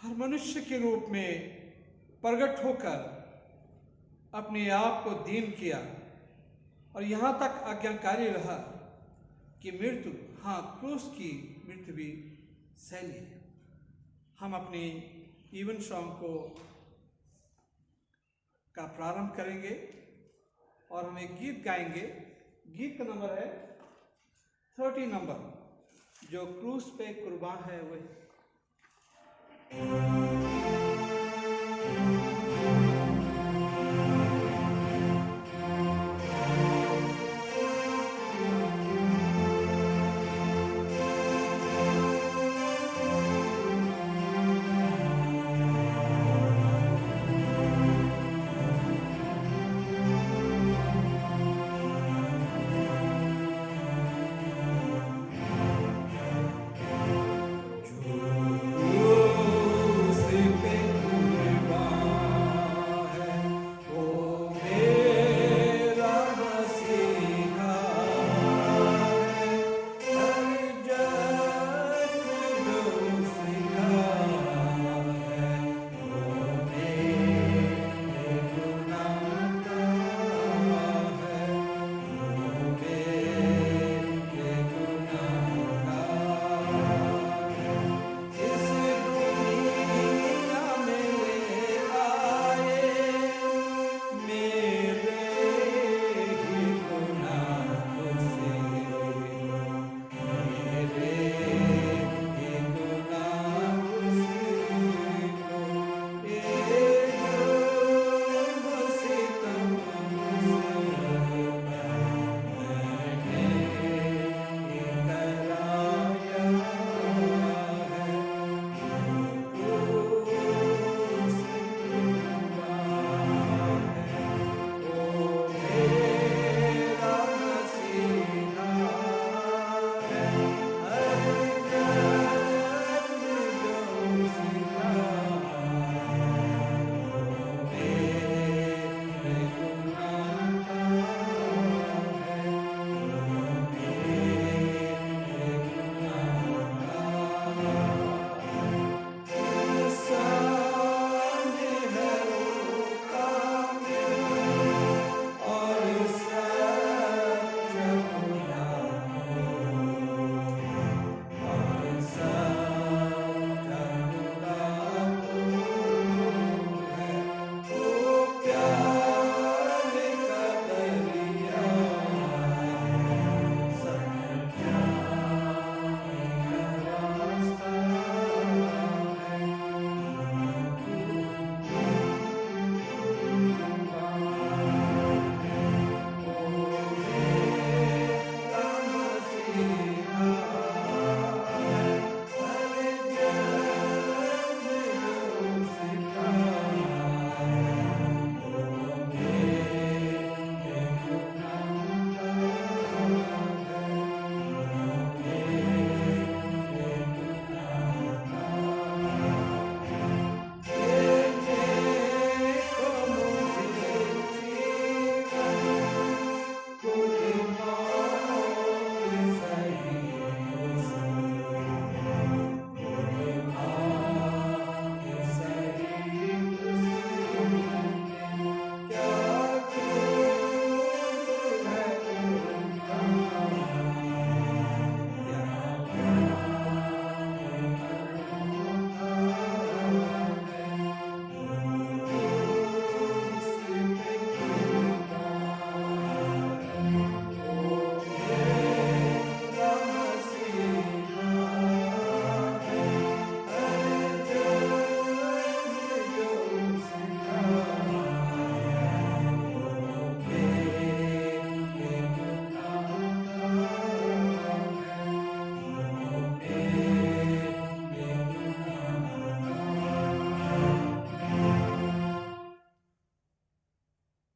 हर मनुष्य के रूप में प्रकट होकर अपने आप को दीन किया और यहाँ तक आज्ञाकारी रहा कि मृत्यु, हाँ, क्रूस की मृत्यु भी सह ली। हम अपनी इवन सॉन्ग को का प्रारंभ करेंगे और हम एक गीत गाएंगे। गीत का नंबर है 30 नंबर, जो क्रूस पे कुर्बान है वही।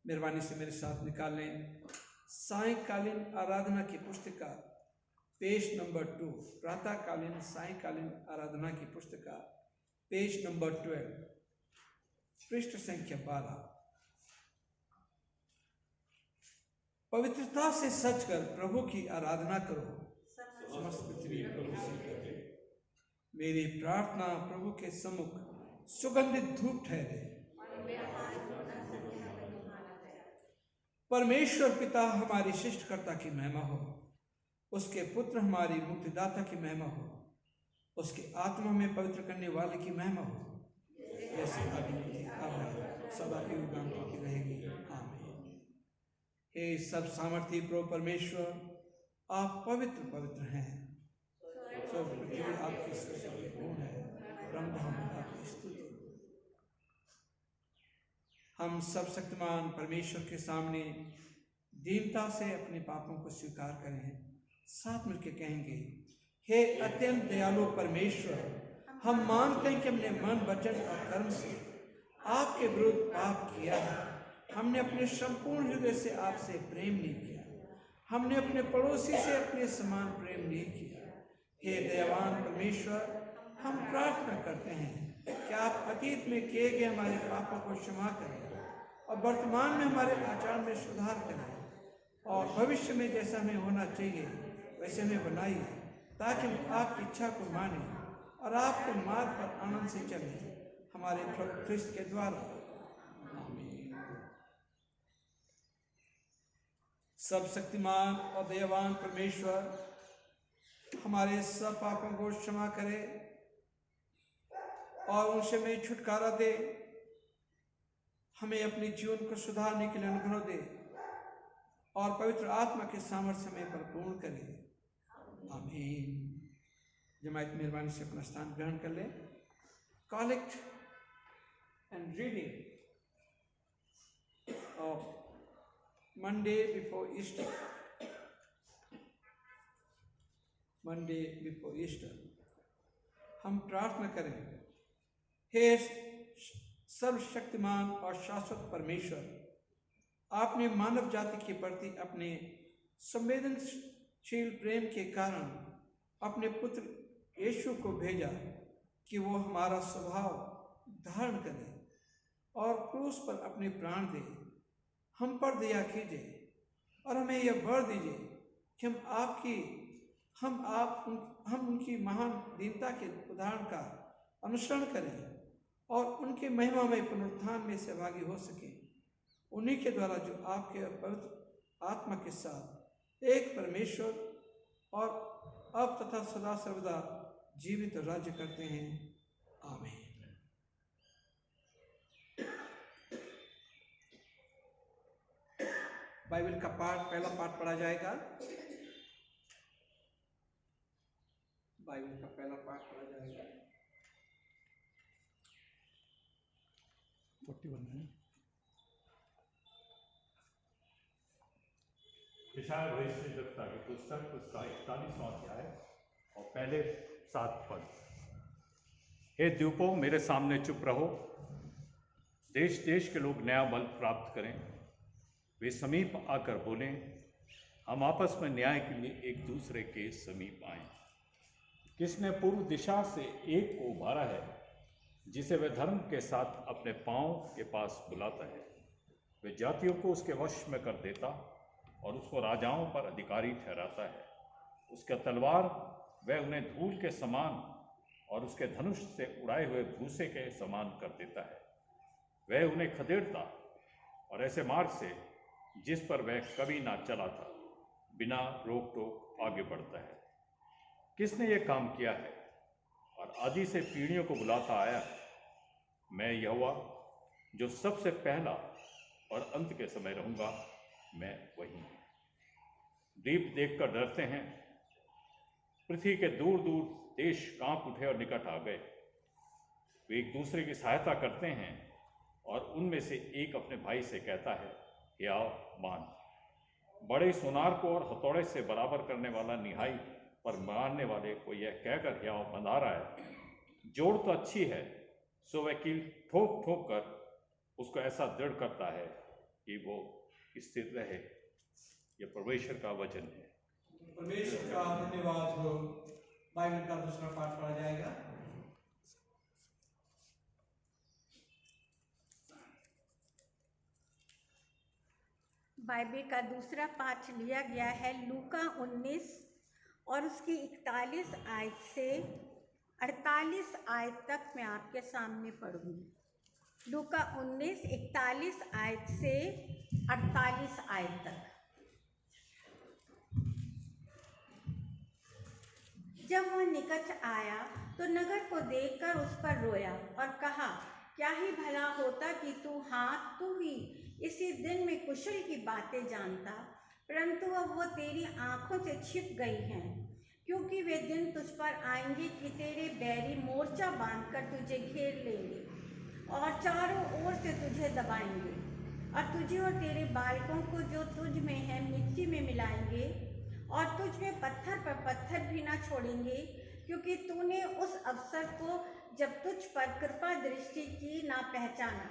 मेहरबानी से मेरे साथ निकालें सायंकालीन आराधना की पुस्तिका पेज नंबर 2, प्रातःकालीन सायंकालीन आराधना की पुस्तिका पेज नंबर 12, पृष्ठ संख्या 12। पवित्रता से सजकर प्रभु की आराधना करो, समस्त पृथ्वी प्रभु से करे। मेरी प्रार्थना प्रभु के सम्मुख सुगंधित धूप ठहरे। परमेश्वर पिता हमारी सृष्टिकर्ता की महिमा हो, उसके पुत्र हमारी मुक्तिदाता की महिमा हो, उसके आत्मा में पवित्र करने वाले की महिमा हो, जैसे आदि थी अब सदा युगांत की रहेगी। आमीन। हे सब सामर्थी प्रभु परमेश्वर, आप पवित्र पवित्र हैं। सब पृथ्वी आपकी स्तुति से पूर्ण है। ब्रह्मांड आपकी स्तुति। हम सब शक्तिमान परमेश्वर के सामने दीनता से अपने पापों को स्वीकार करें। साथ मिलकर कहेंगे, हे अत्यंत दयालु परमेश्वर, हम मानते हैं कि हमने मन, वचन और कर्म से आपके विरुद्ध पाप किया है। हमने अपने संपूर्ण हृदय से आपसे प्रेम नहीं किया। हमने अपने पड़ोसी से अपने समान प्रेम नहीं किया। हे दयावान परमेश्वर, हम प्रार्थना करते हैं कि आप अतीत में किए गए हमारे पापों को क्षमा करें और वर्तमान में हमारे आचरण में सुधार करें, और भविष्य में जैसा हमें होना चाहिए वैसे हमें बनाइए, ताकि हम आपकी इच्छा को माने और आपके मार्ग पर आनंद से चलें, हमारे प्रभु ख्रिस्त के द्वारा। आमीन। सब शक्तिमान और दयावान परमेश्वर हमारे सब पापों को क्षमा करे और उनसे हमें छुटकारा दे, हमें अपने जीवन को सुधारने के लिए अनुग्रह दे और पवित्र आत्मा के सामर्थ्य में भरपूर करे। आमीन। जमात मेहरबानी से अपना स्थान ग्रहण कर लें। Collect and reading of Monday before Easter. Monday before Easter हम प्रार्थना करें। हे सर्वशक्तिमान और शाश्वत परमेश्वर, आपने मानव जाति के प्रति अपने संवेदनशील प्रेम के कारण अपने पुत्र यीशु को भेजा कि वो हमारा स्वभाव धारण करे और क्रूस पर अपने प्राण दे। हम पर दया कीजिए और हमें यह वर दीजिए कि हम उनकी महान दीनता के उदाहरण का अनुसरण करें और उनके महिमामय पुनरुत्थान में सहभागी हो सके, उन्हीं के द्वारा जो आपके पवित्र आत्मा के साथ एक परमेश्वर और अब तथा सदा सर्वदा जीवित राज्य करते हैं। आमीन। बाइबल का पहला पाठ पढ़ा जाएगा। बाइबल का पहला पाठ पढ़ा जाएगा 41 में। यशायाह भविष्यद्वक्ता की पुस्तक उसका 41वां अध्याय और पहले 7 पद। हे द्वीपों, मेरे सामने चुप रहो, देश देश के लोग नया बल प्राप्त करें। वे समीप आकर बोलें, हम आपस में न्याय के लिए एक दूसरे के समीप आएं। किसने पूर्व दिशा से एक को उभारा है, जिसे वह धर्म के साथ अपने पांव के पास बुलाता है। वह जातियों को उसके वश में कर देता और उसको राजाओं पर अधिकारी ठहराता है। उसका तलवार वह उन्हें धूल के समान और उसके धनुष से उड़ाए हुए भूसे के समान कर देता है। वह उन्हें खदेड़ता और ऐसे मार्ग से जिस पर वह कभी ना चला था, बिना रोक टोक आगे बढ़ता है। किसने ये काम किया है और आदि से पीढ़ियों को बुलाता आया है? मैं यहोवा, जो सबसे पहला और अंत के समय रहूँगा, मैं वही हूँ। द्वीप देखकर डरते हैं, पृथ्वी के दूर दूर देश कांप उठे और निकट आ गए। वे एक दूसरे की सहायता करते हैं और उनमें से एक अपने भाई से कहता है, हियाव बांध। बड़े सोनार को और हथौड़े से बराबर करने वाला निहाई पर मारने वाले को यह कहकर हियाव बंधा रहा है, जोड़ तो अच्छी है, सो वह कील ठोक ठोक कर उसको ऐसा दृढ़ करता है कि वो स्थिर रहे। यह परमेश्वर का वचन है। परमेश्वर का धन्यवाद हो। बाइबल का दूसरा पाठ पढ़ा जाएगा। बाइबल का दूसरा पाठ लिया गया है लूका 19 और उसकी 41 आयत से 48 आयत तक मैं आपके सामने पढ़ूंगी। लूका 19 41 आयत से 48 आयत तक। जब वह निकट आया तो नगर को देखकर उस पर रोया और कहा, क्या ही भला होता कि तू ही इसी दिन में कुशल की बातें जानता, परंतु अब वो तेरी आंखों से छिप गई हैं। क्योंकि वे दिन तुझ पर आएंगे कि तेरे बैरी मोर्चा बांधकर तुझे घेर लेंगे और चारों ओर से तुझे दबाएंगे और तुझे और तेरे बालकों को जो तुझ में है मिट्टी में मिलाएंगे और तुझ में पत्थर पर पत्थर भी न छोड़ेंगे, क्योंकि तूने उस अवसर को जब तुझ पर कृपा दृष्टि की ना पहचाना।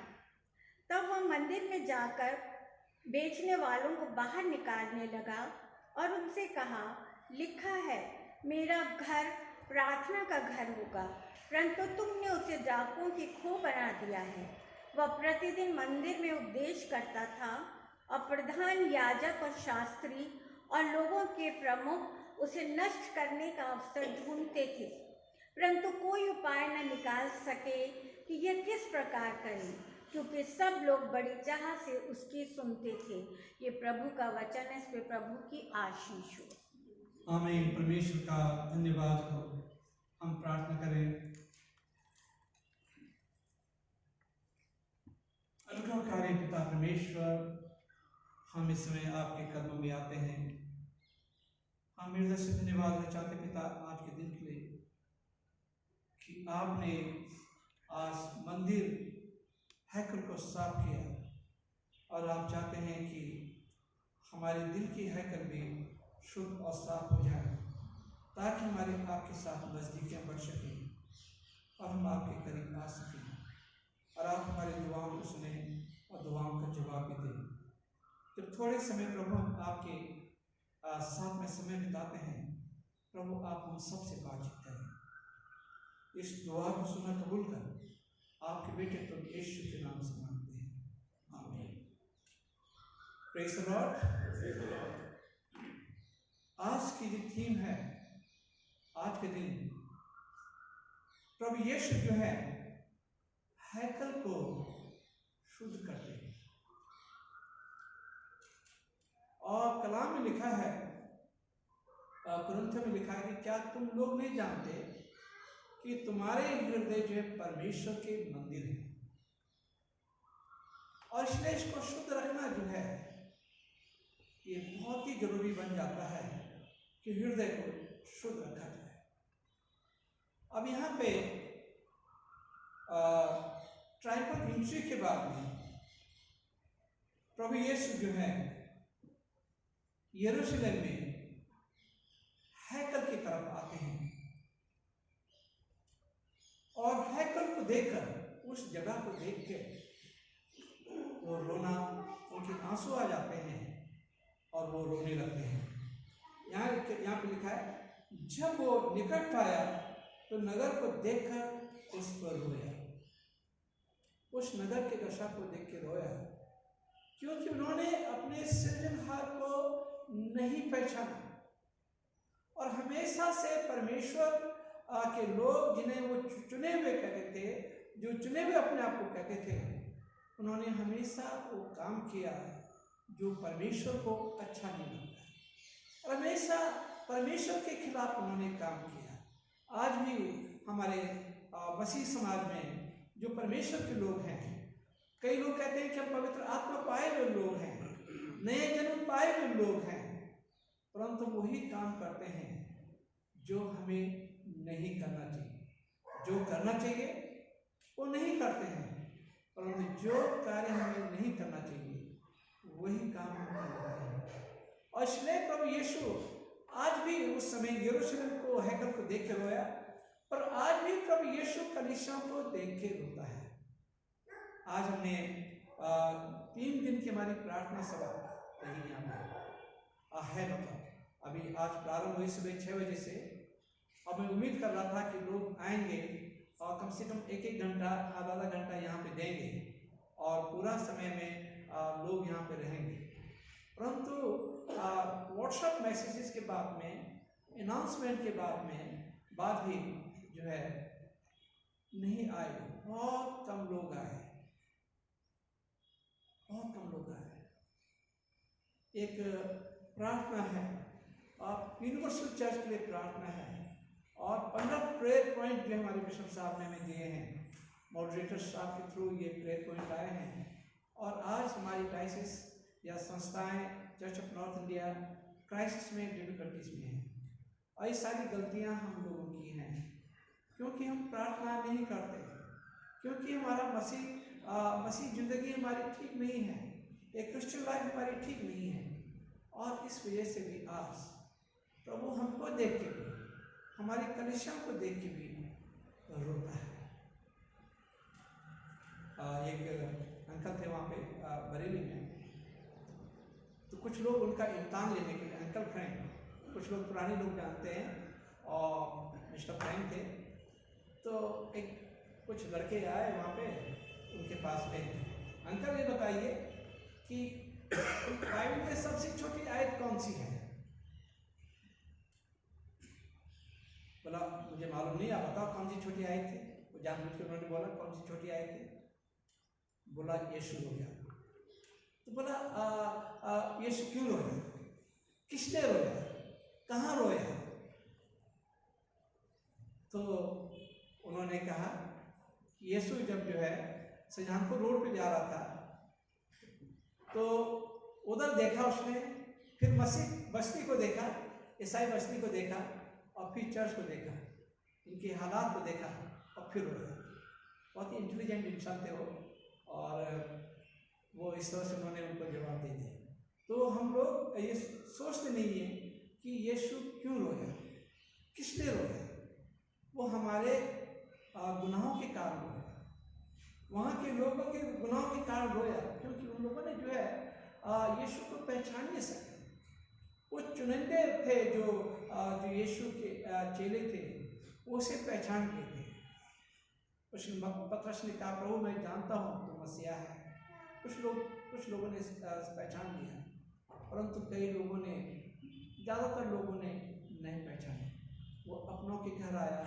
तब वह मंदिर में जाकर बेचने वालों को बाहर निकालने लगा और उनसे कहा, लिखा है, मेरा घर प्रार्थना का घर होगा, परंतु तुमने उसे डाकुओं की खो बना दिया है। वह प्रतिदिन मंदिर में उपदेश करता था और प्रधान याजक और शास्त्री और लोगों के प्रमुख उसे नष्ट करने का अवसर ढूंढते थे, परंतु कोई उपाय न निकाल सके कि यह किस प्रकार करें, क्योंकि सब लोग बड़ी चाह से उसकी सुनते थे। ये प्रभु का वचन है, इस पे प्रभु की आशीष हो। आमीन। परमेश्वर का धन्यवाद हो। हम प्रार्थना करें। अनुग्रहकारी पिता परमेश्वर, हम इस समय आपके कदमों में आते हैं। हम हृदय से धन्यवाद है चाहते पिता आज के दिन के लिए कि आपने आज मंदिर हैकल को साफ किया और आप चाहते हैं कि हमारे दिल की हैकल भी शुद्ध और साफ हो जाए, ताकि हमारे आपके साथ नज़दीकियाँ बढ़ सकें और हम आपके करीब आ सकें और आप हमारी दुआओं को सुने और दुआओं का जवाब भी दें। जब थोड़े समय प्रभु हम आपके साथ में समय बिताते हैं, प्रभु आप हम सबसे बातचीत करें। इस दुआ को सुना कबूल कर आपके बेटे तो यीशु के नाम से मांगते हैं, आमीन। Praise the Lord. आज की जो थीम है, आज के दिन प्रभु यीशु जो है हैकल को शुद्ध करते हैं। और कलाम में लिखा है, कुरिन्थियों में लिखा है कि क्या तुम लोग नहीं जानते कि तुम्हारे हृदय जो है परमेश्वर के मंदिर है, और इसलिए इसको शुद्ध रखना जो है ये बहुत ही जरूरी बन जाता है कि हृदय को शुद्ध रखा जाए। अब यहाँ पे ट्राइपल एंट्री के बाद में प्रभु यीशु जो है यरूशलेम में हैकल की तरफ आते हैं और हैकल को देखकर, उस जगह को देख के वो रोना, उनके आंसू आ जाते हैं और वो रोने लगते हैं। यहाँ पे लिखा है, जब वो निकट आया तो नगर को देखकर उस पर रोया। उस नगर के दशा को देख के रोया, क्योंकि उन्होंने अपने सृजनहार को नहीं पहचाना। और हमेशा से परमेश्वर के लोग जिन्हें वो चुने हुए कहते थे, जो चुने हुए अपने आप को कहते थे, उन्होंने हमेशा वो काम किया जो परमेश्वर को अच्छा नहीं लगता, और हमेशा परमेश्वर के खिलाफ उन्होंने काम किया। आज भी हमारे मसीह समाज में जो परमेश्वर के लोग हैं, कई लोग कहते हैं कि हम पवित्र आत्मा पाए हुए लोग हैं, नए जन्म पाए हुए लोग हैं, परंतु वही काम करते हैं जो हमें नहीं करना चाहिए। जो करना चाहिए वो नहीं करते हैं, परंतु जो कार्य हमें नहीं करना चाहिए वही काम हम कर रहे हैं। और इसलिए प्रभु यीशु आज भी उस समय यरूशलेम को, हैकल को देख के रोया, पर आज भी प्रभु यीशु कलीसियाओं को देख के रोता है। आज हमने 3 दिन की हमारी प्रार्थना सभा रही है, मतलब अभी आज प्रारंभ हुई सुबह 6 बजे से, और मैं उम्मीद कर रहा था कि लोग आएंगे और कम से कम 1-1 घंटा, आधा घंटा यहाँ पे देंगे और पूरा समय में लोग यहाँ पे रहेंगे। परंतु व्हाट्सएप मैसेजेस के बाद में, अनाउंसमेंट के बाद भी जो है नहीं आए, बहुत कम लोग आए, बहुत कम लोग आए। एक प्रार्थना है, आप यूनिवर्सल चर्च के लिए प्रार्थना है, और 15 प्रेयर पॉइंट जो हमारे बिशप साहब ने हमें दिए हैं, मॉडरेटर साहब के थ्रू ये प्रेयर पॉइंट आए हैं। और आज हमारी डायसिस या संस्थाएं church of north India crisis में, डिफिकल्टीज में है, और ये सारी गलतियां हम लोगों की हैं क्योंकि हम प्रार्थना नहीं करते, क्योंकि हमारा मसीह ज़िंदगी हमारी ठीक नहीं है, एक क्रिश्चियन लाइफ हमारी ठीक नहीं है। और इस वजह से भी आज प्रभु हमको देख के भी, हमारी कलीसिया को देख के भी रोता है। एक अंकल थे वहाँ पे बरेली में, तो कुछ लोग उनका इम्तान लेने के लिए, अंकल फ्रैंक, कुछ लोग पुराने लोग जानते हैं, और मिस्टर फ्रैंक थे, तो एक कुछ लड़के आए वहाँ पे उनके पास में, अंकल ये बताइए कि बाइबल में सबसे छोटी आयत कौन सी है? बोला मुझे मालूम नहीं, आप बताओ कौन सी छोटी आयत थी। वो जानबूझ के उन्होंने बोला कौन सी छोटी आयत थी? बोला यीशु रोया। तो बोला यीशु क्यों रोया? किसने रोया? कहाँ रोया? तो उन्होंने कहा कि यीशु जब जो है शाहजहांपुर रोड पे जा रहा था, तो उधर देखा उसने, फिर मसीह बस्ती को देखा, ईसाई बस्ती को देखा, और फिर चर्च को देखा, इनके हालात को देखा, और फिर रोया। बहुत ही इंटेलिजेंट इंसान थे वो, और वो इस तरह से उन्होंने उनको जवाब दे दिया। तो हम लोग ये सोचते नहीं है कि यीशु क्यों रोया, किसने रोया। वो हमारे गुनाहों के कारण रोया, वहाँ के लोगों के गुनाहों के कारण रोया, क्योंकि उन लोगों ने जो है यीशु को पहचान नहीं सके। वो चुनिंदे थे जो यीशु के चेले थे, वो उसे पहचान गए थे। पतरस ने कहा प्रभु मैं जानता हूँ तो मसीहा है। कुछ लोगों ने पहचान लिया, परंतु कई लोगों ने, ज़्यादातर लोगों ने नहीं पहचाना। वो अपनों के घर आया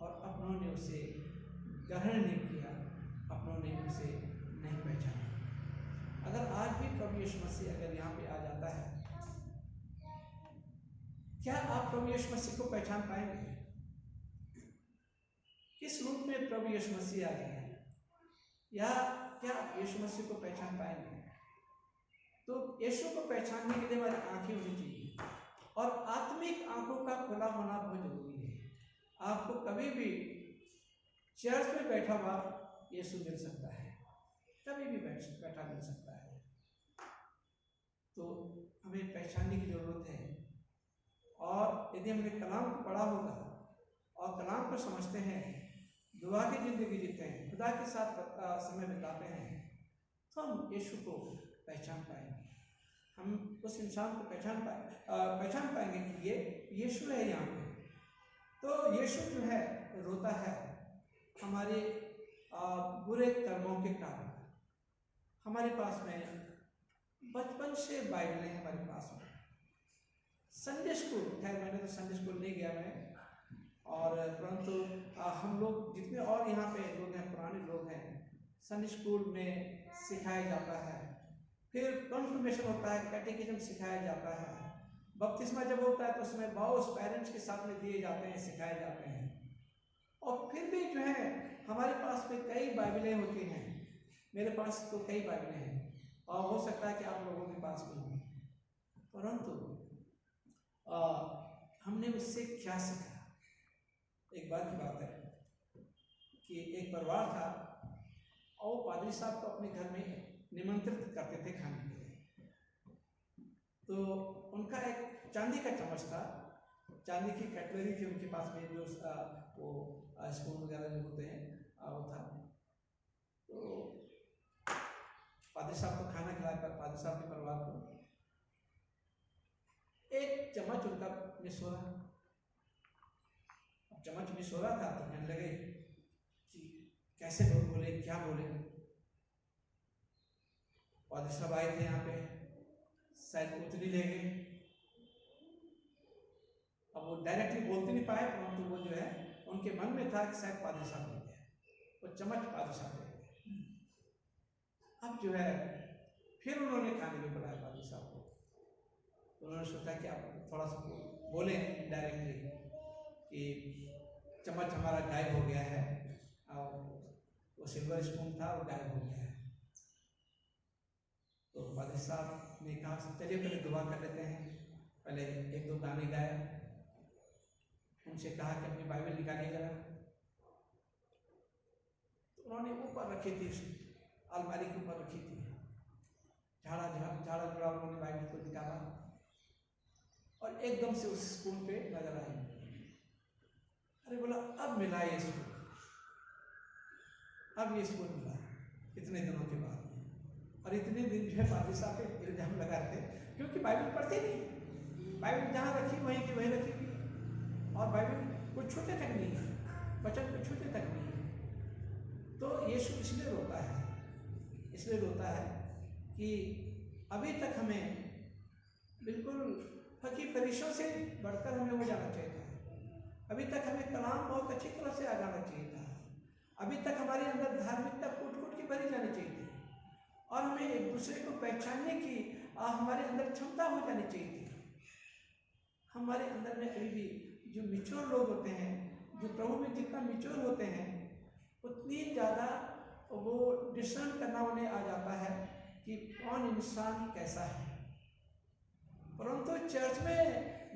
और अपनों ने उसे ग्रहण नहीं किया, अपनों ने उसे नहीं पहचाना। अगर आज भी प्रभु यीशु मसीह अगर यहाँ पे आ जाता है, क्या आप प्रभु यीशु मसीह को पहचान पाएंगे? किस रूप में प्रभु यीशु मसीह आ गए हैं, या क्या आप यीशु मसीह को पहचान पाएंगे? तो यीशु को पहचानने के लिए हमारी आंखें होनी चाहिए, और आत्मिक आंखों का खुला होना बहुत जरूरी है। आपको कभी भी चर्च में बैठा हुआ यीशु मिल सकता है, कभी भी बैठा मिल सकता है। तो हमें पहचानने की जरूरत है, और यदि हमने कलाम को पढ़ा होगा और कलाम को समझते हैं, दुआ की जिंदगी जीते हैं, खुदा के साथ समय बिताते हैं, तो हम यीशु को पहचान पाएंगे। हम उस इंसान को पहचान पाएंगे कि ये यीशु है यहाँ पे। तो यीशु जो है रोता है हमारे बुरे कर्मों के कारण। हमारे पास में बचपन से बाइबलें हैं हमारे पास में। संडे स्कूल, खैर मैंने तो संडे स्कूल नहीं गया मैं, और परंतु हम लोग जितने और यहाँ पे लोग हैं, पुराने लोग हैं, संडे स्कूल में सिखाया जाता है। फिर कॉन्फर्मेशन होता है, कैटेकिज्म सिखाया जाता है। बपतिस्मा जब होता है तो उसमें बाउस पेरेंट्स के साथ में दिए जाते हैं, सिखाए जाते हैं। और फिर भी जो है हमारे पास में कई बाइबलें होती हैं। मेरे पास तो कई बाइबलें हैं, और हो सकता है कि आप लोगों के पास भी हों, परंतु हमने उससे क्या सीखा? एक बार की बात है कि एक परिवार था, और वो पादरी साहब को अपने घर में निमंत्रित करते थे खाने के लिए। तो उनका एक चांदी का चम्मच था, चांदी की कटलरी थी उनके पास में, जो वो स्पून वगैरह जो होते हैं वो था। तो पादरी साहब को खाना खिलाया, पादरी साहब के परिवार को एक चम्मच उनका मिस हो रहा। अब चम्मच मिस हो रहा था तो कहने लगे कि कैसे लोग बोले, क्या बोले। पादरी साहब आए थे यहाँ पे, शायद उतनी ले गए। अब वो डायरेक्टली बोलते नहीं पाए, परंतु वो जो है उनके मन में था कि शायद पादरी साहब ले गए, वो चम्मच पादरी साहब ले गए। अब जो है फिर उन्होंने खाने में बुलाया पादरी साहब को। उन्होंने सोचा कि आप थोड़ा सा बोले डायरेक्टली कि चम्मच हमारा गायब हो गया है, और वो सिल्वर स्पून था वो गायब हो गया है। तो पादरी साहब ने कहा चलिए पहले दुआ कर लेते हैं, पहले एक दो गाने गाए। उनसे कहा कि अपनी बाइबल निकालिए जरा। तो उन्होंने ऊपर रखी थी, अलमारी के ऊपर रखी थी, झाड़ा जुड़ा उन्होंने बाइबल को निकाला और एकदम से उस स्पून पे नजर आई। अरे बोला अब मिला ये स्पून, अब ये स्पून मिला इतने दिनों के बाद। और इतने दिन जो है पादरी साहब पे इल्जाम लगाते क्योंकि बाइबल पढ़ते नहीं, बाइबल जहाँ रखी वहीं की वहीं रखी, और बाइबल कुछ छूते तक नहीं है, वचन कुछ छूते तक नहीं है। तो यीशु इसलिए रोता है कि अभी तक हमें बिल्कुल फकीर फरीशों से बढ़कर हमें हो जाना चाहिए था। अभी तक हमें कलाम बहुत अच्छी तरह से आ जाना चाहिए था। अभी तक हमारे अंदर धार्मिकता कूट कूट के भरी जानी चाहिए थी, और हमें एक दूसरे को पहचानने की हमारे अंदर क्षमता हो जानी चाहिए थी। हमारे अंदर में अभी भी जो मिच्योर लोग होते हैं, जो प्रभु में जितना मिच्योर होते हैं, उतनी ज़्यादा वो डिस्कर्न करना उन्हें आ जाता है कि कौन इंसान कैसा है। परंतु चर्च में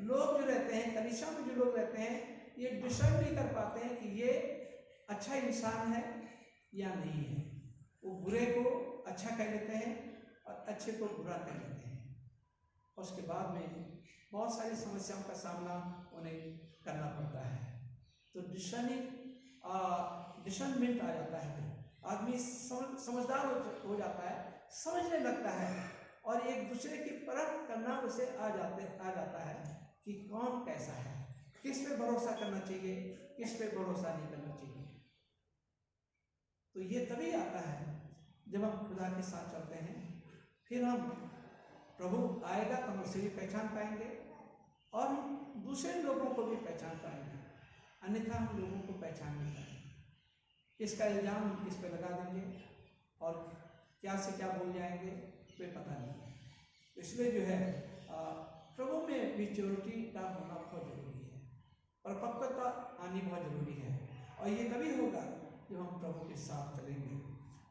लोग जो रहते हैं, कलीसिया में जो लोग रहते हैं, ये डिस्कर्न नहीं कर पाते हैं कि ये अच्छा इंसान है या नहीं है। वो बुरे को अच्छा कह लेते हैं और अच्छे को बुरा कह लेते हैं, और उसके बाद में बहुत सारी समस्याओं का सामना उन्हें करना पड़ता है। तो डिसर्नमेंट आ जाता है, आदमी समझदार हो जाता है, समझने लगता है, और एक दूसरे की परख करना उसे आ जाता है कि कौन कैसा है, किस पे भरोसा करना चाहिए, किस पे भरोसा नहीं करना चाहिए। तो ये तभी आता है जब हम खुदा के साथ चलते हैं, फिर हम प्रभु आएगा तो हम उसे भी पहचान पाएंगे और हम दूसरे लोगों को भी पहचान पाएंगे, अन्यथा हम लोगों को पहचान नहीं पाएंगे। इसका इल्ज़ाम हम किस पे लगा देंगे और क्या से क्या बोल जाएंगे, कोई पता नहीं है। इसलिए जो है प्रभु में मैच्योरिटी का होना बहुत जरूरी है, परिपक्वता आनी बहुत जरूरी है, और ये तभी होगा जब हम प्रभु के साथ चलेंगे।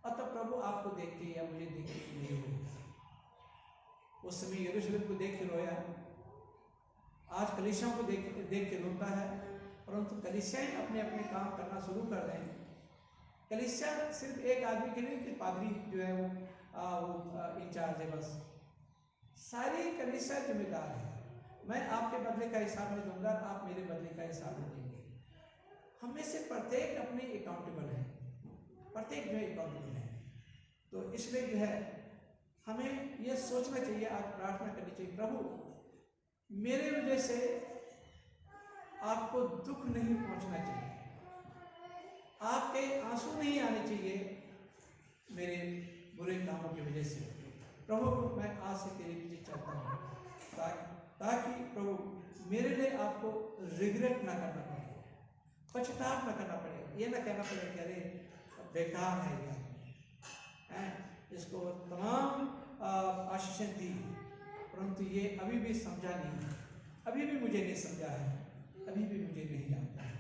और तब प्रभु आपको देख के या मुझे देख के नहीं रोएगा। उस समय यरूशलेम को देख के रोया, आज कलीसियाओं को देख के रोता है, परंतु कलीसियाएं अपने अपने काम करना शुरू कर दें। कलीसिया सिर्फ एक आदमी के लिए कि पादरी जो है वो इंचार्ज है, बस सारी कलीसिया जिम्मेदार है। मैं आपके बदले का हिसाब नहीं दूंगा, आप मेरे बदले का हिसाब नहीं देंगे। हम में से प्रत्येक अपने अकाउंटेबल है, प्रत्येक जो है अकाउंटेबल है। तो इसलिए जो है हमें यह सोचना चाहिए, आज प्रार्थना करनी चाहिए, प्रभु मेरे वजह से आपको दुख नहीं पहुंचना चाहिए, आपके आंसू नहीं आने चाहिए मेरे बुरे कामों की वजह से। प्रभु मैं आज से तेरे पीछे चलता हूँ, ताकि प्रभु मेरे लिए आपको रिग्रेट ना करना पड़े, पछतावा ना करना पड़े, ये ना कहना पड़े कि अरे बेकार है ये, इसको तमाम आशीषें दी परंतु ये अभी भी समझा नहीं है, अभी भी मुझे नहीं समझा है, अभी भी मुझे नहीं जानता है।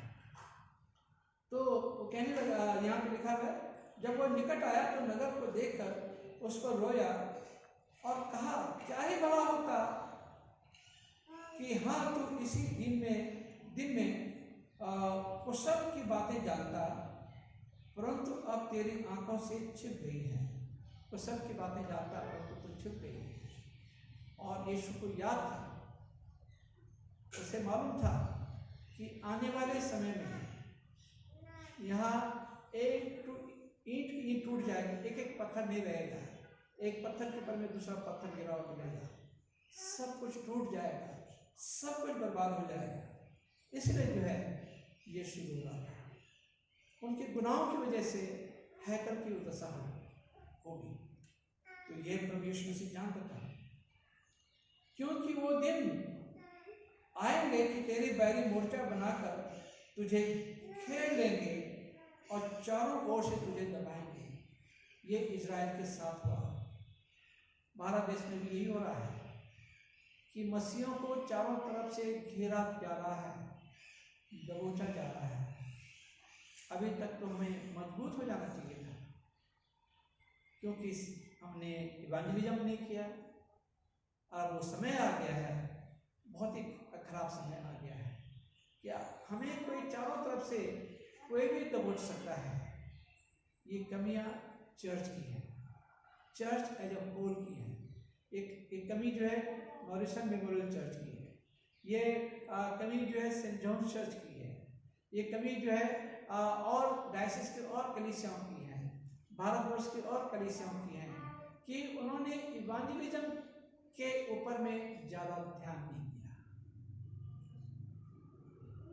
तो वो कहने लगा, यहाँ पे लिखा है, जब वो निकट आया तो नगर को देखकर उस पर रोया और कहा, क्या ही बड़ा होता कि हाँ तू इसी दिन में वो सब की बातें जानता, परंतु अब तेरी आंखों से छिप गई है। वो सब की बातें जानता परंतु तो छिप गई है। और यीशु को याद था, उसे मालूम था कि आने वाले समय में यहाँ एक ईंट टूट जाएगी, एक एक पत्थर नहीं रहेगा, एक पत्थर के ऊपर में दूसरा पत्थर गिरा हुआ मिलेगा, सब कुछ टूट जाएगा, सब कुछ बर्बाद हो जाएगा। इसलिए जो है यीशु रो रहा है, उनके गुनाहों की वजह से हैकल की दशा होगी। तो ये प्रभु यीशु मसीह जानता था, क्योंकि वो दिन आएंगे कि तेरी बैरी मोर्चा बनाकर तुझे घेर लेंगे और चारों ओर से तुझे दबाएंगे। ये इजराइल के साथ हुआ। भारत देश में भी यही हो रहा है कि मसीहों को चारों तरफ से घेरा जा रहा है, दबोचा जा रहा है। अभी तक तो हमें मजबूत हो जाना चाहिए था, क्योंकि हमने इवांजलिज्म नहीं किया। और वो समय आ गया है, बहुत ही खराब समय आ गया है कि हमें कोई चारों तरफ से कोई भी दबोच सकता है। ये कमियां चर्च की है, चर्च एज ए होल की है। एक कमी जो है मॉरिसन मेमोरियल चर्च की है, ये कमी जो है सेंट जॉन चर्च की है, ये कमी जो है और डायसिस के और कलीसियाओं की है, भारतवर्ष की और कलीसियाओं की है, कि उन्होंने इवांजलिज्म के ऊपर में ज़्यादा ध्यान नहीं दिया।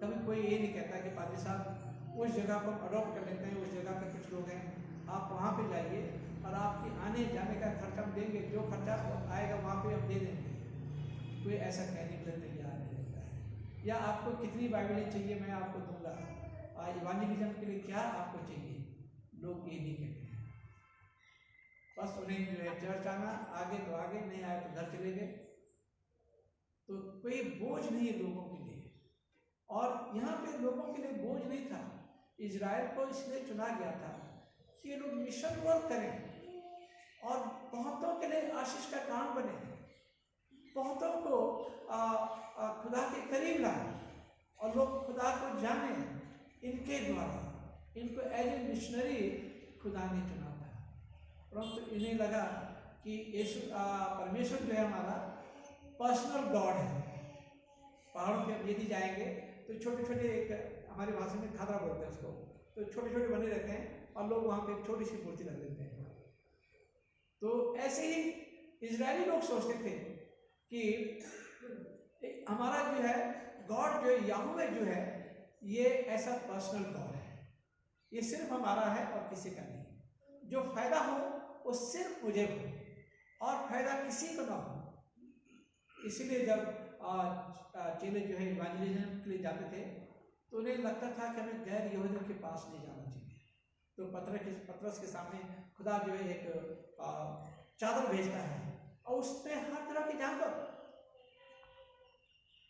कभी कोई ये नहीं कहता कि पादरी साहब उस जगह को अडॉप्ट कर लेते हैं, उस जगह पे कुछ लोग हैं, आप वहाँ पे जाइए और आपके आने जाने का खर्चा हम देंगे, जो खर्चा आएगा वहाँ पे हम दे देंगे। कोई ऐसा कहने के लिए तैयार नहीं होता है। या आपको कितनी बाइबलें चाहिए मैं आपको दूंगा, इवांजलिज्म के लिए क्या आपको चाहिए, लोग ये नहीं कहते हैं। बस उन्हें जो है चर्च आना, आगे तो आगे, नहीं आए तो घर चले गए। तो कोई बोझ नहीं है लोगों के लिए, और यहाँ पे लोगों के लिए बोझ नहीं था। इजराइल को इसलिए चुना गया था कि ये लोग मिशन वर्क करें और बहुतों के लिए आशीष का काम बने, बहुतों को खुदा के करीब लाए और लोग खुदा को जाने इनके द्वारा। इनको एज ए मिशनरी खुदा ने चुना था, परंतु इन्हें लगा कि यीशु परमेश्वर जो है हमारा पर्सनल गॉड है। पहाड़ों पे यदि जाएंगे तो छोटे छोटे, एक हमारी भाषा में खादरा बोलते हैं उसको, तो छोटे छोटे बने रहते हैं और लोग वहाँ पे एक छोटी सी मूर्ति रख देते हैं। तो ऐसे ही इजरायली लोग सोचते थे कि हमारा जो है गॉड जो है, याहूवे जो है, ये ऐसा पर्सनल गॉड है, ये सिर्फ हमारा है और किसी का नहीं। जो फायदा हो वो सिर्फ मुझे हो और फायदा किसी को ना हो। इसीलिए जब चेले जो है इवांजलिज्म के लिए जाते थे तो उन्हें लगता था कि हमें गैर यहूदियों के पास नहीं जाना चाहिए। तो पतरस के सामने खुदा जो है एक चादर भेजता है और उसमें हर तरह के जानवर,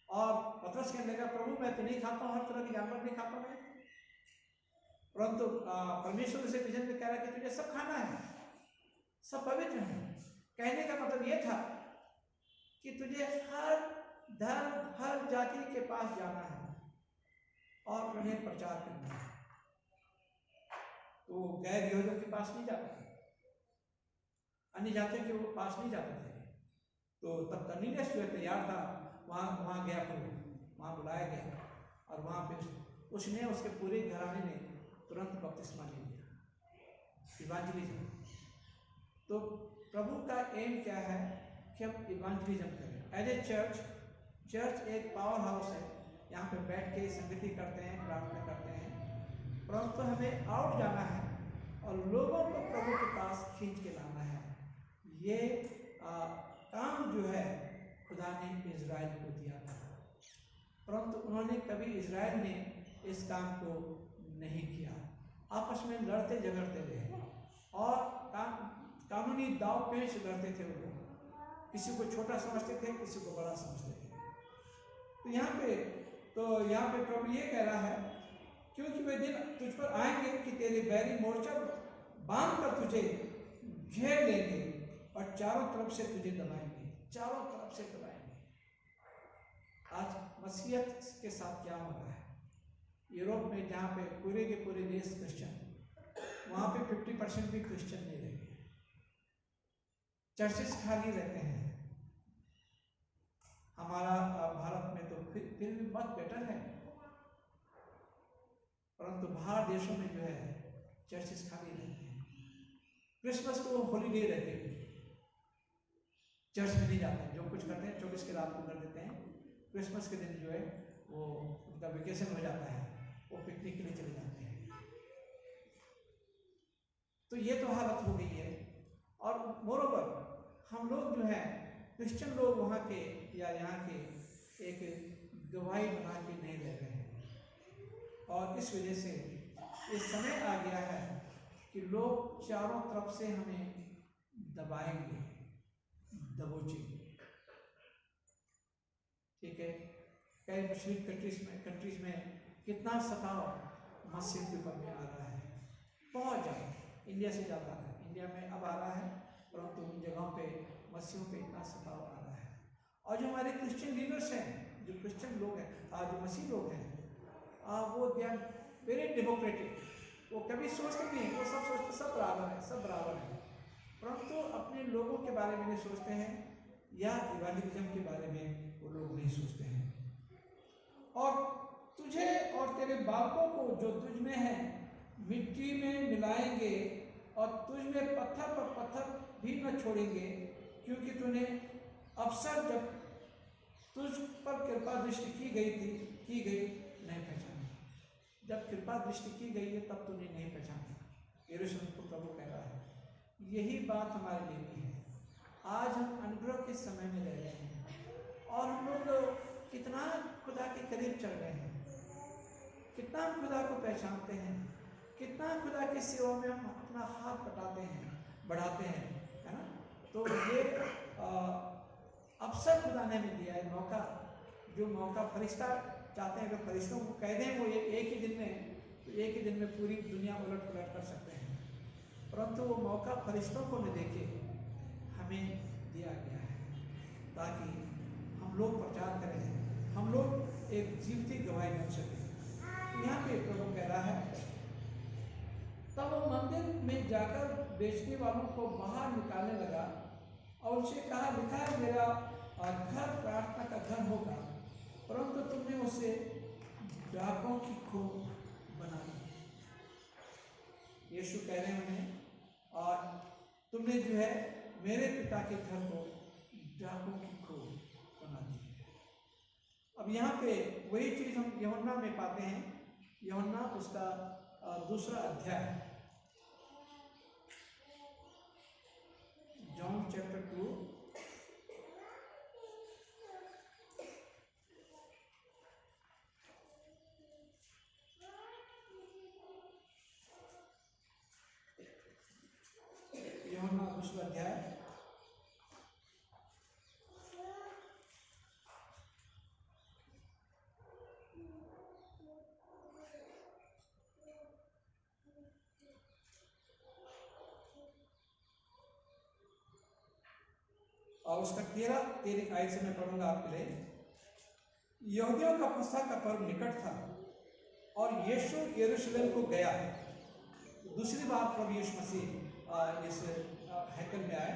और पतरस कहने लगा प्रभु मैं तो नहीं खाता हूँ, हर तरह के जानवर नहीं खाता मैं। परंतु परमेश्वर से विजन में कह रहा है कि तुझे सब खाना है, सब पवित्र है। कहने का मतलब ये था कि तुझे हर धर्म, हर जाति के पास जाना है और उन्हें प्रचार करना है। तो गैर यहूदियों के पास नहीं जाते थे, अन्य जातियों के वो पास नहीं जाते थे। तो तब कर्नेलियस जो है तैयार था, वहाँ गया, तो वहाँ बुलाया गया और वहाँ पे उसने, उसके पूरे घराने ने तुरंत बपतिस्मा ले लिया, इवांजलिज्म। तो प्रभु का एम क्या है कि हम इवांजलिज्म करें एज ए चर्च। चर्च एक पावर हाउस है, यहाँ पे बैठ के संगति करते हैं, प्रार्थना करते हैं, परंतु हमें आउट जाना है और लोगों को प्रभु के पास खींच के लाना है। ये काम जो है खुदा ने इजराइल को दिया था, परंतु उन्होंने कभी, इजराइल ने इस काम को नहीं किया। आपस में लड़ते झगड़ते रहे और कानूनी दाव पेच लड़ते थे वो लोग, किसी को छोटा समझते थे, किसी को बड़ा समझते थे। तो यहाँ पे प्रभु ये कह रहा है, क्योंकि वे दिन तुझ पर आएंगे कि तेरे बैरी मोर्चा बांध कर तुझे घेर लेंगे और चारों तरफ से तुझे दबाएंगे, चारों तरफ से दबाएंगे। आज मसीहत के साथ क्या हो रहा है यूरोप में, जहाँ पे पूरे के पूरे देश क्रिश्चियन, वहाँ पे 50% भी क्रिश्चियन नहीं रहे, चर्चेस खाली रहते हैं। हमारा भारत में तो फिर भी बहुत बेटर है, परंतु बाहर देशों में जो है चर्चेस खाली रहते हैं। क्रिसमस को हॉलीडे रहते हैं, चर्च में नहीं जाते हैं, जो कुछ करते हैं 24 की रात को कर देते हैं। क्रिसमस के दिन जो है वो उनका वेकेशन हो जाता है, वो पिकनिक के लिए चले जाते हैं। तो ये तो हालत हो गई है। और मोरोवर हम लोग जो है क्रिश्चियन लोग वहाँ के या यहाँ के एक गवाही बना के नहीं रह रहे हैं, और इस वजह से ये समय आ गया है कि लोग चारों तरफ से हमें दबाएंगे, दबोचेंगे। ठीक है, कई मुस्लिम कंट्रीज में कितना सताव मस्जिद के ऊपर में आ रहा है, बहुत ज़्यादा, इंडिया से ज़्यादा आ रहा है। इंडिया में अब आ रहा है, परंतु उन जगहों पे मस्जिदों पे इतना सताव आ रहा है। और जो हमारे क्रिश्चियन लीडर्स हैं, जो क्रिश्चियन लोग हैं, जो मसीह लोग हैं, वो दे आर वेरी डेमोक्रेटिक। वो कभी सोचते नहीं, वो सब सोचते सब बराबर है, सब बराबर है, परंतु अपने लोगों के बारे में नहीं सोचते हैं, या इवांजेलिज्म के बारे में वो लोग नहीं सोचते हैं। और तुझे और तेरे बालकों को जो तुझ में है मिट्टी में मिलाएंगे, और तुझ में पत्थर पर पत्थर भी न छोड़ेंगे, क्योंकि तूने अवसर जब तुझ पर कृपा दृष्टि की गई नहीं पहचानी। जब कृपा दृष्टि की गई है तब तूने नहीं पहचाना। यरूशलेम को प्रभु कह रहा है। यही बात हमारे लिए भी है। आज हम अनुग्रह के समय में रह रहे हैं, और हम लोग कितना खुदा के करीब चल रहे हैं, कितना हम खुदा को पहचानते हैं, कितना खुदा की सेवा में हम अपना हाथ बढ़ाते हैं, है ना। तो ये अवसर खुदा ने हमें दिया है, मौका, जो मौका फरिश्ता चाहते हैं, अगर फरिश्तों को कह दें वो एक ही दिन में, तो एक ही दिन में पूरी दुनिया उलट पुलट कर सकते हैं, परंतु वो मौका फरिश्तों को न देके हमें दिया गया है, ताकि हम लोग प्रचार करें, हम लोग एक जीवती गवाही बन सकें। यहाँ पे प्रभु कह रहा है, तब वो मंदिर में जाकर बेचने वालों को बाहर निकालने लगा और उनसे कहा, लिखा है मेरा घर प्रार्थना का घर होगा, परंतु तुमने उसे डाकों की खो बना दी। यीशु कह रहे हैं उन्हें, और तुमने जो है मेरे पिता के घर को डाकों की खो बना दी। अब यहाँ पे वही चीज़ हम यूहन्ना में पाते हैं, यूहन्ना उसका दूसरा अध्याय, जॉन चैप्टर 2, यूहन्ना दूसरा अध्याय और उसका 13 आयत से मैं पढ़ूंगा आपके लिए। यहूदियों का फसह का पर्व निकट था और यीशु यरूशलेम को गया। दूसरी बार प्रभु यीशु मसीह इस हैकल में आए,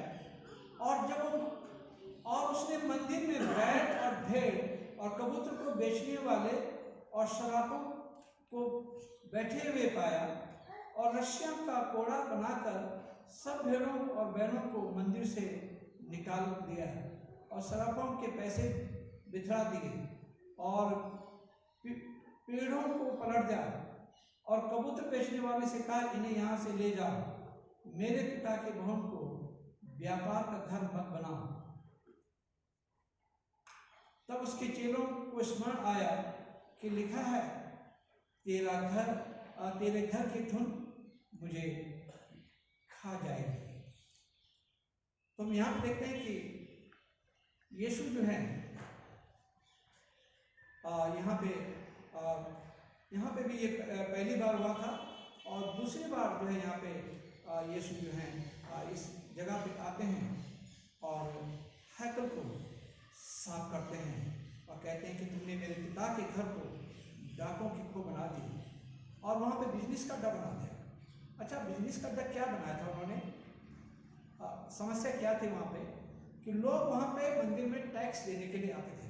और उसने मंदिर में बैल और भेड़ और कबूतर को बेचने वाले और शराबों को बैठे हुए पाया, और रस्सियों का कोड़ा बनाकर सब भेड़ों और बैलों को मंदिर से निकाल दिया, और शराबों के पैसे बिथरा दिए, और पेड़ों को पलट दिया, और कबूतर बेचने वाले से कहा, इन्हें यहाँ से ले जाओ, मेरे पिता के भवन को व्यापार का घर मत बनाओ। तब उसके चेलों को स्मरण आया कि लिखा है, तेरे घर की धुन मुझे खा जाएगी। तो हम यहाँ पे देखते हैं कि यीशु जो है यहाँ पे भी ये पहली बार हुआ था, और दूसरी बार जो है यहाँ पे यीशु जो है इस जगह पे आते हैं और हैकल को साफ करते हैं, और कहते हैं कि तुमने मेरे पिता के घर को डाकों की खो बना दी, और वहाँ पे बिजनेस का अड्डा बना दिया। अच्छा, बिजनेस का अड्डा क्या बनाया था उन्होंने? समस्या क्या थी वहाँ पे कि लोग वहाँ पे मंदिर में टैक्स देने के लिए आते थे,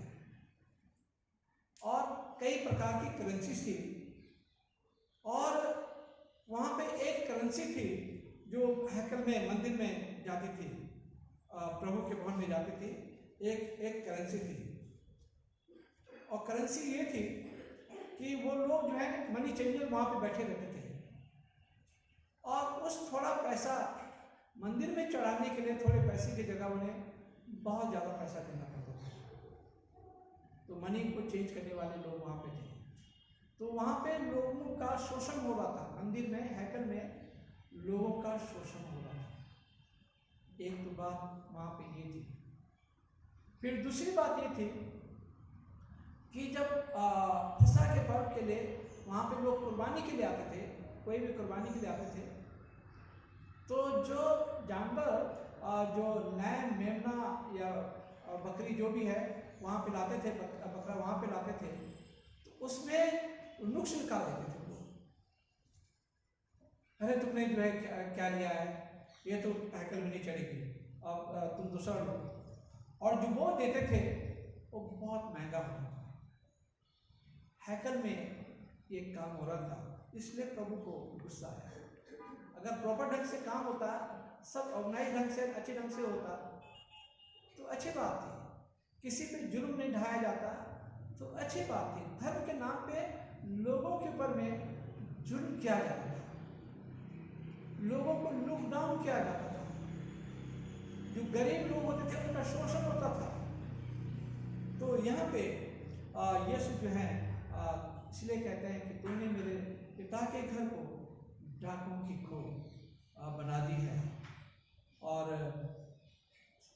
और कई प्रकार की करेंसी थी, और वहाँ पे एक करेंसी थी जो हैकल में मंदिर में जाती थी, प्रभु के भवन में जाती थी। एक करेंसी थी, और करेंसी ये थी कि वो लोग जो है मनी चेंजर वहाँ पे बैठे रहते थे, और उस थोड़ा पैसा मंदिर में चढ़ाने के लिए थोड़े पैसे की जगह उन्हें बहुत ज़्यादा पैसा देना पड़ता था। तो मनी को चेंज करने वाले लोग वहाँ पे थे, तो वहाँ पे लोगों का शोषण हो रहा था, मंदिर में, हैकल में लोगों का शोषण हो रहा था। एक तो बात वहाँ पे ये थी। फिर दूसरी बात ये थी कि जब फसह के पर्व के लिए वहाँ पे लोग कुर्बानी के लिए आते थे, कोई भी कुर्बानी के लिए आते थे, तो जो जानवर जो लैम, मेमना या बकरी जो भी है वहाँ पे लाते थे, बकरा वहाँ पे लाते थे, तो उसमें नुक्स निकाल देते थे लोग। अरे तुमने जो है क्या लिया है, ये तो हैकल में नहीं चढ़ेगी, अब तुम दूसरा लो। और जो वो देते थे वो बहुत महंगा होता था। हैकल में ये काम हो रहा था, इसलिए प्रभु को गुस्सा आया। अगर प्रॉपर ढंग से काम होता, सब ऑर्गेनाइज ढंग से, अच्छे ढंग से होता तो अच्छी बात थी। किसी पे जुल्म नहीं ढाया जाता तो अच्छी बात थी। धर्म के नाम पे लोगों के ऊपर में जुल्म किया जाता था, लोगों को लुक डाउन किया जाता था, जो गरीब लोग होते थे उनका शोषण होता था। तो यहाँ पे यीशु जो है इसलिए कहते हैं कि तुमने मेरे पिता के घर को डाकुओं की खो बना दी है। और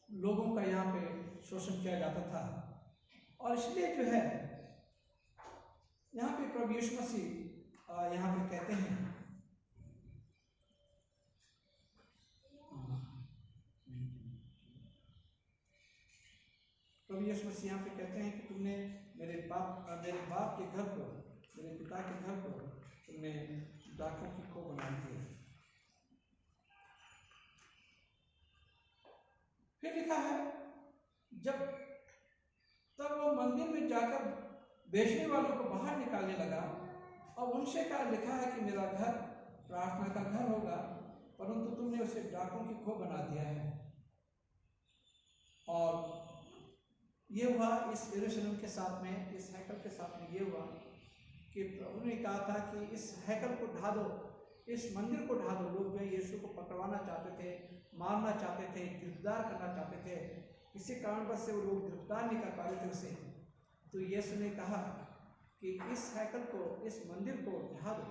लोगों का यहाँ पे शोषण किया जाता था। और इसलिए जो है यहाँ पे प्रभु यीशु मसीह यहाँ पे कहते हैं, प्रभु यीशु मसीह यहाँ पे कहते हैं कि तुमने मेरे बाप के घर को, मेरे पिता के घर को तुमने डाकुओं की खो बना दी है। फिर लिखा है, जब तब वो मंदिर में जाकर बेचने वालों को बाहर निकालने लगा और उनसे कहा, लिखा है कि मेरा घर प्रार्थना का घर होगा, परंतु तुमने उसे डाकुओं की खो बना दिया है। और ये हुआ इस यरूशलेम के साथ में, इस हैकल के साथ में ये हुआ कि प्रभु ने कहा था कि इस हैकल को ढा दो, इस मंदिर को ढा दो। लोग जो यीशु को पकड़वाना चाहते थे, मारना चाहते थे, गिरफ्तार करना चाहते थे, किसी कारणवश से वो लोग गिरफ्तार नहीं कर पा रहे थे उसे। तो यीशु ने कहा कि इस हैकल को, इस मंदिर को ढा दो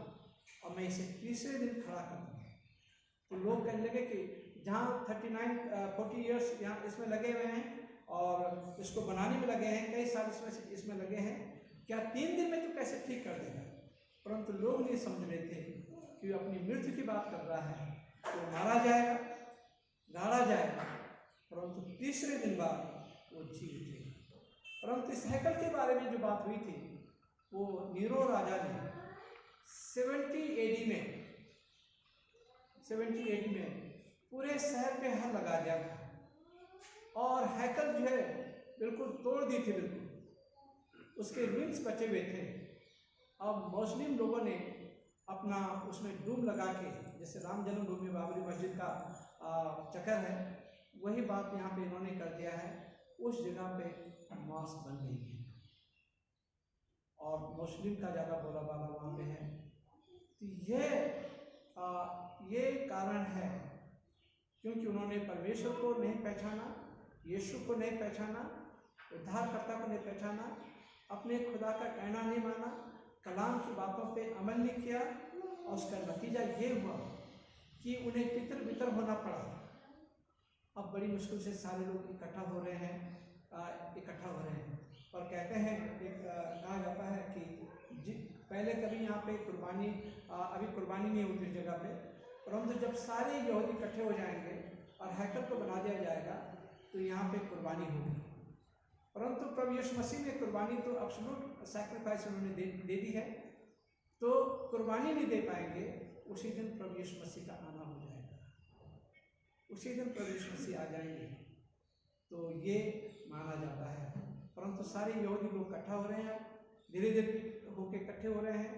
और मैं इसे तीसरे दिन खड़ा कर दूँगा। तो लोग कहने लगे कि जहाँ 40 ईयर्स यहाँ इसमें लगे हुए हैं और इसको बनाने में लगे हैं, कई साल इसमें लगे हैं, क्या 3 दिन में तो कैसे ठीक कर देगा। परंतु लोग नहीं समझ रहे थे कि अपनी मृत्यु की बात कर रहा है, तो मारा जाएगा, गाड़ा जाएगा, परंतु तीसरे दिन बाद वो जी उठेगा। परंतु इस हैकल के बारे में जो बात हुई थी, वो नीरो राजा ने 70 AD में पूरे शहर पे हर लगा दिया था और हैकल जो है बिल्कुल तोड़ दी थी, बिल्कुल उसके रिम्स बचे हुए थे। अब मुस्लिम लोगों ने अपना उसमें डूम लगा के, जैसे राम जन्मभूमि बाबरी मस्जिद का चक्कर है, वही बात यहाँ पे इन्होंने कर दिया है। उस जगह पे मॉस्क बन गई है और मुस्लिम का ज़्यादा बोलाबाला वहाँ पे है। तो ये कारण है क्योंकि उन्होंने परमेश्वर को नहीं पहचाना, यीशु को नहीं पहचाना, उद्धारकर्ता को नहीं पहचाना, अपने खुदा का कहना नहीं माना, कलाम की बातों पे अमल नहीं किया और उसका नतीजा ये हुआ कि उन्हें तितर बितर होना पड़ा। अब बड़ी मुश्किल से सारे लोग इकट्ठा हो रहे हैं और कहते हैं, कहा जाता है कि पहले कभी यहाँ पे कुर्बानी, अभी कुर्बानी नहीं होती इस जगह पे, परंतु जब सारे यहूदी इकट्ठे हो जाएंगे और हैकल को बना दिया जाएगा तो यहाँ पे कुर्बानी होगी। परंतु प्रभु यीशु मसीह ने कुर्बानी तो एब्सोल्यूट सैक्रिफाइस उन्होंने दे दी है, तो कुर्बानी नहीं दे पाएंगे। उसी दिन प्रभु यीशु मसीह का आना हो जाएगा, उसी दिन प्रभु यीशु मसीह आ जाएंगे, तो ये माना जाता है। परंतु सारे यहूदी लोग इकट्ठा हो रहे हैं, धीरे धीरे होके इकट्ठे हो रहे हैं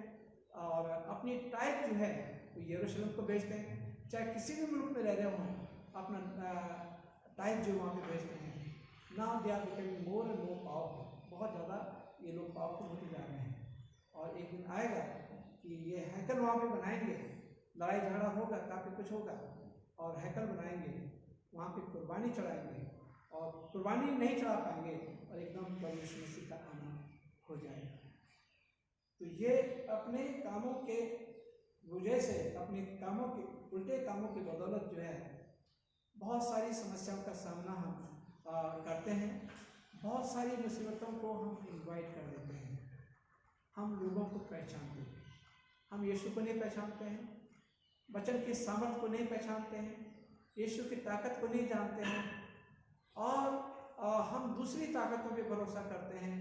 और अपनी टाइप जो है वो यरूशलेम को भेजते हैं। चाहे किसी भी मुल्क में रह रहे हों, अपना टाइप जो वहाँ पे भेजते हैं। Now they are becoming more and more powerful, बहुत ज़्यादा ये लोग पावरफुल होते जा रहे हैं। और एक दिन आएगा कि ये हैकल वहाँ पे बनाएंगे, लड़ाई झगड़ा होगा, काफ़ी कुछ होगा और हैकल बनाएंगे, वहाँ पे कुर्बानी चढ़ाएंगे और कुर्बानी नहीं चढ़ा पाएंगे और एकदम प्रभु यीशु मसीह का आना हो जाएगा। तो ये अपने कामों के वजह से, अपने कामों के उल्टे कामों की बदौलत जो है बहुत सारी समस्याओं का सामना हम करते हैं। बहुत सारी मुसीबतों को हम इनवाइट कर देते हैं। हम लोगों को पहचानते हैं, हम यीशु को नहीं पहचानते हैं, वचन की सामर्थ को नहीं पहचानते हैं, यीशु की ताकत को नहीं जानते हैं, और हम दूसरी ताकतों पे भरोसा करते हैं,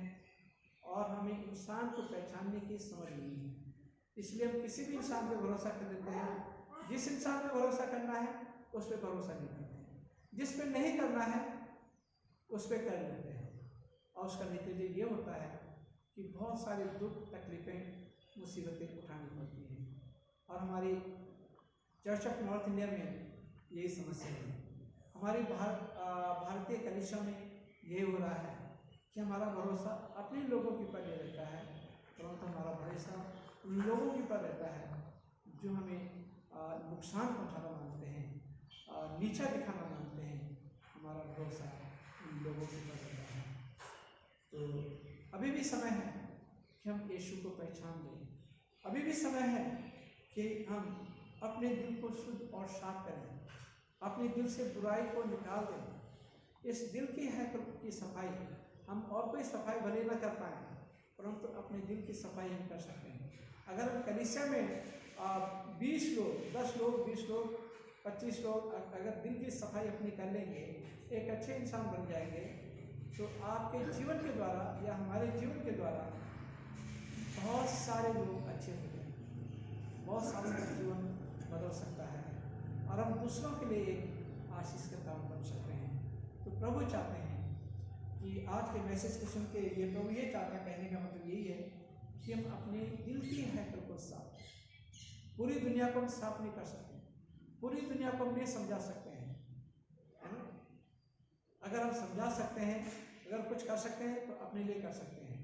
और हमें इंसान को पहचानने की समझ नहीं है। इसलिए हम किसी भी इंसान पे भरोसा कर देते हैं। जिस इंसान पे भरोसा करना है उस पर भरोसा नहीं करते हैं, जिस पे नहीं करना है उस पर कर लेते हैं, और उसका नतीजा ये होता है कि बहुत सारे दुख, तकलीफ़ें, मुसीबतें उठानी पड़ती हैं। और हमारी चर्च ऑफ नॉर्थ इंडिया में यही समस्या है। हमारी भारतीय कलीसिया में ये हो रहा है कि हमारा भरोसा अपने लोगों के ऊपर नहीं रहता है, परंतु हमारा भरोसा उन लोगों के ऊपर रहता है जो हमें नुकसान पहुंचाना मानते हैं, नीचा दिखाना मानते हैं। हमारा भरोसा उन लोगों के ऊपर रहता है। तो अभी भी समय है कि हम यीशु को पहचान लें। अभी भी समय है कि हम अपने दिल को शुद्ध और साफ करें, अपने दिल से बुराई को निकाल दें। इस दिल की हैकल की सफाई हम और कोई सफाई भले न कर पाएँ, परंतु अपने दिल की सफाई हम कर सकते हैं। अगर हम कलीसिया में 20 लोग, 10 लोग, 20 लोग, 25 लोग अगर दिल की सफाई अपनी कर लेंगे, एक अच्छे इंसान बन जाएंगे, तो आपके जीवन के द्वारा या हमारे जीवन के द्वारा बहुत सारे लोग अच्छे हो जाएंगे, बहुत सालों का जीवन बदल सकता है, और हम दूसरों के लिए एक आशीष का काम बन सकते हैं। तो प्रभु चाहते हैं कि आज के मैसेज को सुन के ये प्रभु ये चाहता है, कहने का मतलब यही है कि हम अपने दिल की हैकल को साफ, पूरी दुनिया को हम साफ नहीं कर सकते, पूरी दुनिया को हम नहीं समझा सकते हैं, है ना। अगर हम समझा सकते हैं, अगर कुछ कर सकते हैं तो अपने लिए कर सकते हैं।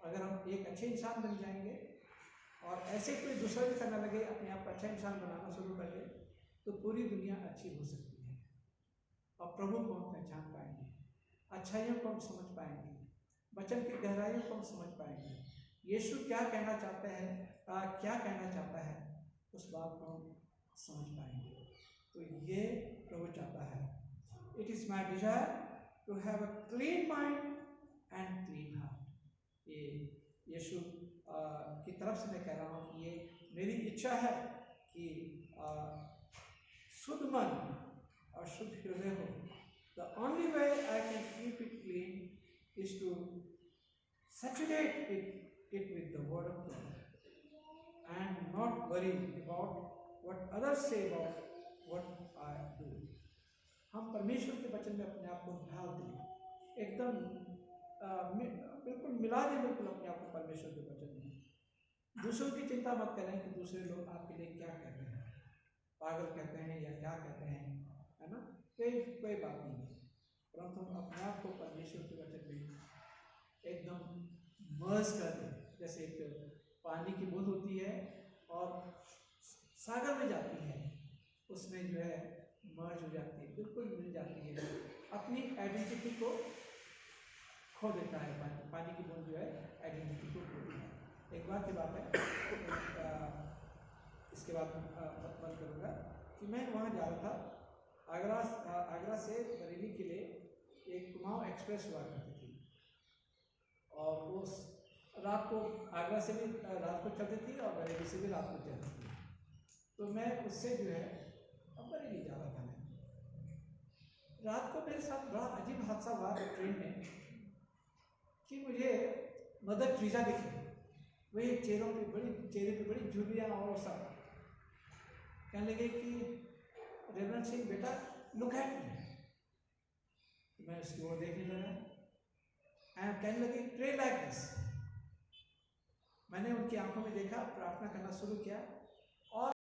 अगर हम एक अच्छे इंसान बन जाएंगे और ऐसे कोई दूसरा भी करना लगे, अपने आप को अच्छा इंसान बनाना शुरू कर दे, तो पूरी दुनिया अच्छी हो सकती है, और प्रभु को हम पहचान पाएंगे, अच्छाइयों को हम समझ पाएंगे, वचन की गहराइयों को हम समझ पाएंगे, यीशु क्या कहना चाहते हैं, क्या कहना चाहता है, उस बात को हम समझ पाएंगे। तो ये प्रभु चाहता है। It is my desire to have a clean mind and clean heart. ये यीशु की तरफ से मैं कह रहा हूँ कि ये मेरी इच्छा है कि शुद्ध मन और शुद्ध हृदय हो। The only way I can keep it clean is to saturate it with the word of God and not worry about what others say about what I do. हम परमेश्वर के वचन में अपने आप को ढाल दें, एकदम बिल्कुल मिला दें, बिल्कुल अपने आप को परमेश्वर के वचन में। दूसरों की चिंता मत करें कि दूसरे लोग आपके लिए क्या कहते हैं, पागल कहते हैं या क्या कहते हैं, है ना। कोई बात नहीं है, परंतु हम अपने आप को परमेश्वर के वचन में एकदम मर्ज कर दें। जैसे एक पानी की बूंद होती है और सागर में जाती है, उसमें जो है मर्ज हो जाती है, बिल्कुल मिल जाती है, अपनी आइडेंटिटी को खो देता है। पानी की बूंद जो है आइडेंटिटी को खो देता है। एक बार की बात है, इसके बाद बंद करूँगा कि मैं वहाँ जा रहा था, आगरा से बरेली के लिए एक कुमाऊँ एक्सप्रेस हुआ करती थी, और उस रात को आगरा से भी रात को चलती थी और बरेली से भी रात को चलती थी। तो मैं उससे जो है अब बरेली जा रहा था। मैं रात को मेरे साथ बड़ा अजीब हादसा हुआ ट्रेन में कि मुझे मदर ट्रीजा दिखी। वही चेहरे पे बड़ी झुर्रियाँ और सब। कहने लगे कि रेवरेंड सिंह बेटा लुक एट मी। मैं उसकी ओर देखने लगा, एंड कहने लगे प्रे लाइक दिस। मैंने उनकी आंखों में देखा, प्रार्थना करना शुरू किया, और